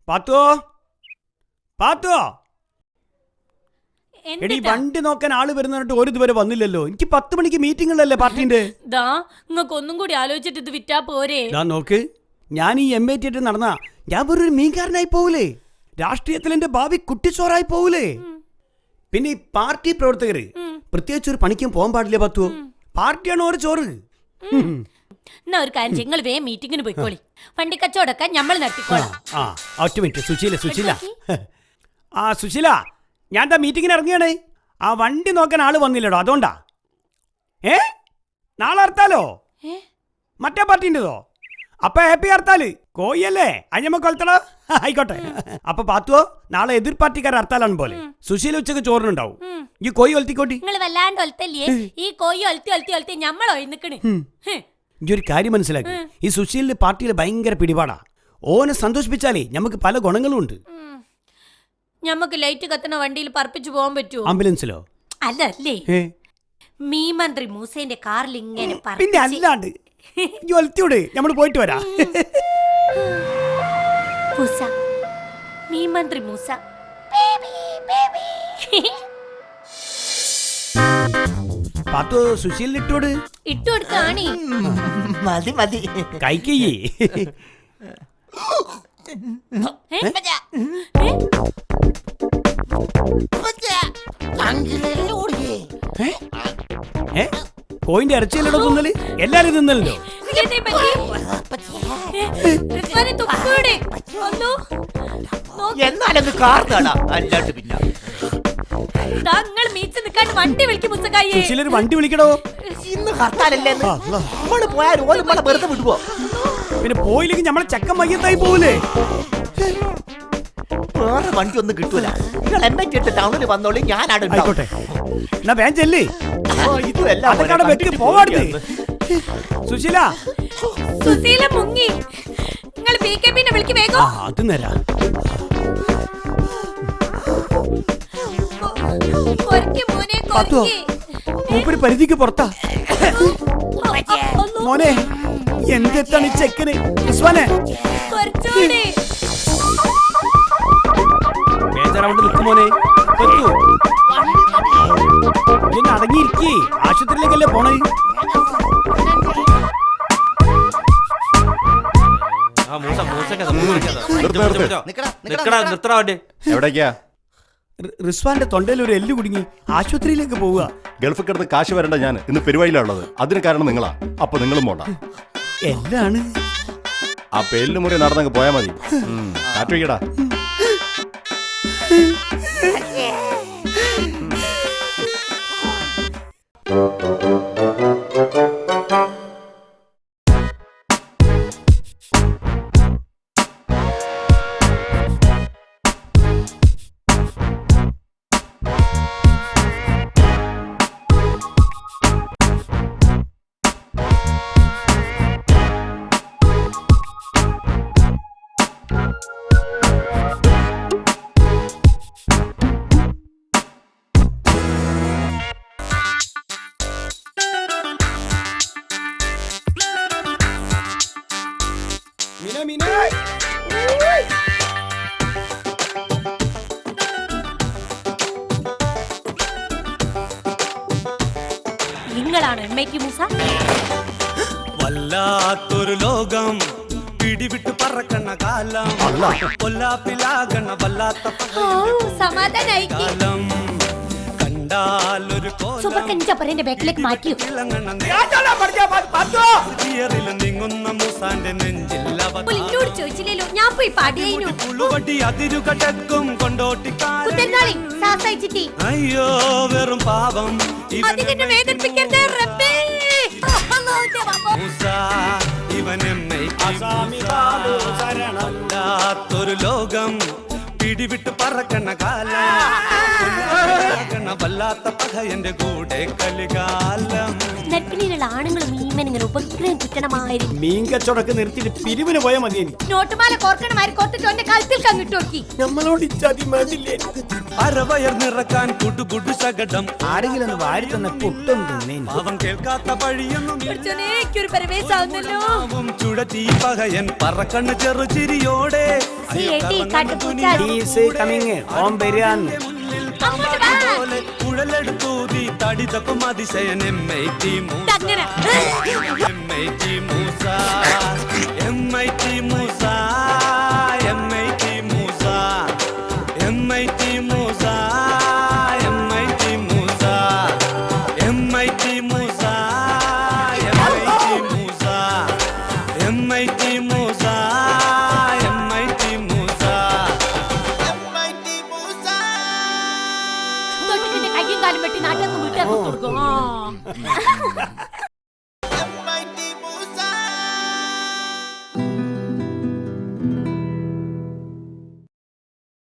പാത്തുവോ പാത്തുവോ എടി വണ്ടി നോക്കാൻ ആള് വരുന്നിട്ട് ഒരു ഇതുവരെ വന്നില്ലല്ലോ. എനിക്ക് 10 മണിക്ക് മീറ്റിംഗ് ഉള്ളല്ലേ പാർട്ടിന്റെ. നിങ്ങൾക്ക് ഒന്നും കൂടി ആലോചിച്ചിട്ട് ഇത് വിറ്റാ പോരെ. നോക്ക്, ഞാൻ ഈ MA തിയേറ്റർ നടന്ന ഞാൻ ഒരു മീൻകാരനായി പോകൂലേ. രാഷ്ട്രീയത്തിൽ എന്റെ ഭാവി കുട്ടിച്ചോറായി പോകൂലേ. പിന്നെ ഈ പാർട്ടി പ്രവർത്തകര് പ്രത്യേകിച്ച് ഒരു പണിക്കും പോകാൻ പാടില്ല പാത്തുവോ. പാർട്ടിയാണ് ഒരു ചോറ്. എന്നാ ഒരു കാര്യം നിങ്ങൾ വേഗം മീറ്റിങ്ങിന് പോയിക്കോളി. വണ്ടി കച്ചവടക്കാൻ നമ്മൾ നടത്തിക്കോളാം. ഒറ്റ മിനിറ്റ്. സുശീല ഞാൻ എന്താ മീറ്റിങ്ങിന് ഇറങ്ങിയാണേ. ആ വണ്ടി നോക്കാൻ ആള് വന്നില്ലടോ, അതുകൊണ്ടാ. നാളെ ഹർത്താലോ? മറ്റേ പാർട്ടിൻ്റെതോ? അപ്പൊ ഹാപ്പി ഹർത്താല്. കോയല്ലേ അഞ്ഞമ്മ കൊലത്തടോ. ആയിക്കോട്ടെ. അപ്പൊ പാത്തുവോ നാളെ എതിർ പാർട്ടിക്കാർ ഹർത്താലാണ് പോലെ. സുശീല ഉച്ചക്ക് ചോറിനുണ്ടാവും. ഈ കോയി ഒലത്തിക്കോട്ടി. നിങ്ങൾ വല്ലാണ്ട് ഒലത്തല്ലേ. ഈ കോയി ഒലത്തി ഞമ്മളോ നിക്കണ്. ഈ ഒരു കാര്യം മനസ്സിലാക്കി, ഈ സുശീലിന്റെ പാർട്ടിയിൽ ഭയങ്കര പിടിപാടാ. ഓനെ സന്തോഷിപ്പിച്ചാലേ നമുക്ക് പല ഗുണങ്ങളും ഉണ്ട്. ഞമ്മക്ക് ലൈറ്റ് കത്തുന്ന വണ്ടിയിൽ പറപ്പിച്ചു പോകാൻ പറ്റുമോ? ആംബുലൻസിലോ? അല്ലേ, മീമന്ത്രി മൂസേന്റെ കാറിൽ ഇങ്ങനെ പിന്നെ അല്ലാണ്ട് ഒലത്തിയോട് നമ്മൾ പോയിട്ട് വരാം. മീമന്ത്രി മൂസ പാത്തു സുശീലിന് ഇട്ടുകൊടുക്കാണി. മതി കൈക്കയ്യേ. കോയിന്റെ ഇറച്ചിയല്ലോ തിന്നല്. എല്ലാരും തിന്നല്ലോ. എന്നാലും അല്ലാണ്ട് പിന്നെ വണ്ടി വിളിക്കടോ. ഇന്ന് ഹർത്താലല്ലേ, നമ്മള് പോയാൽ വെറുതെ വിടുവോ? പിന്നെ പോയില്ലെങ്കിൽ നമ്മളെ ചക്കം മയ്യത്തായി പോകൂലേ. വേറെ വണ്ടി ഒന്നും കിട്ടൂല. നിങ്ങൾ എന്നെ കേട്ട് ടൗണിൽ വന്നോളൂ, ഞാൻ ആയിക്കോട്ടെ. എന്നാ വേഗം ചെല്ലേ. സുശീല മുങ്ങി. നിങ്ങൾ BKB-നെ വിളിക്ക് വേഗം. അത് നേരാ. മൂപ്പര് പരിധിക്ക് പുറത്താ. മോനെ എന്തെത്താണ് ചെക്കന്. ബേജാറാവണ്ട് നിൽക്കും മോനെ. പിന്നെ അടങ്ങിയിരിക്കേ. ആശുപത്രിയിലേക്കല്ലേ പോണേ. റിസ്വാന്റെ തൊണ്ടയിൽ ഒരു എല്ല് കുടുങ്ങി ആശുപത്രിയിലേക്ക് പോവുക. ഗൾഫിൽ കിടന്ന് കാശ് വരണ്ട. ഞാൻ ഇന്ന് പെരുവയിലുള്ളത്. അതിന് കാരണം നിങ്ങളാ. അപ്പൊ നിങ്ങളും പോണ്ട. എല്ലാണ് ആ പേരില് മുറി നടന്നങ്ങ് പോയാ മതി. കാറ്റുവയ്ക്കടാ. നിങ്ങളാണ് MAT മൂസ. വല്ലാത്തൊരു ലോകം പിടിവിട്ട് പറക്കണ കാലം. കൊല്ലാപ്പിലാകണ വല്ലാത്ത സമാധാനായി. കണ്ടാലൊരു ബാക്കിലേക്ക് മാറ്റിയോ. നീങ്ങുന്ന മൂസാന്റെ നെഞ്ചില്ല ചോദിച്ചില്ലല്ലോ. ഞാൻ പോയി പാടിയേനു. അതിരുകടക്കും കൊണ്ടോട്ടിക്കാരൻ. അയ്യോ വെറും പാവം ഇവനെമ്മൊരു ലോകം പിടിവിട്ട് പറക്കണ കാലം. വല്ലാത്ത പകയന്റെ കൂടെ കലികാലം. നെറ്റിലുള്ള ആണുങ്ങളും ഈമനിങ്ങനെ വിക്രം കുറ്റണമായിരുന്നു. മീൻ കച്ചവടമൊക്കെ നിർത്തിയിട്ട് പിരിവിന് പോയാൽ മതി. നോട്ടുമാല കോർക്കണമാര് കോർത്തിട്ട് എന്റെ കഴുത്തിൽ കങ്ങിട്ട് നോക്കി. നമ്മളോട് ഇച്ചാതി മതില്ലേ? അരവയർ നിറക്കാൻ കുടുകുടു ശകടം. ആരെങ്കിലും ഒന്ന് വാരി തന്ന പുട്ടും തിന്നേ. അവൻ കേൾക്കാത്ത വഴിയൊന്നും ഒരു പരവേശാവുന്നല്ലോ. ചുഴറ്റി പകയൻ പറക്കണ്ണ് ചെറുചിരിയോടെ കുഴലെടുത്തൂതി തടിതപ്പം Athisayan MIT Musa MIT Musa MIT Musa MIT Musa MIT Musa MIT Musa MIT Musa MIT Musa കയ്യും കാലും വെട്ടി നാട്ടിൽ വീട്ടിൽ കൊടുക്കും.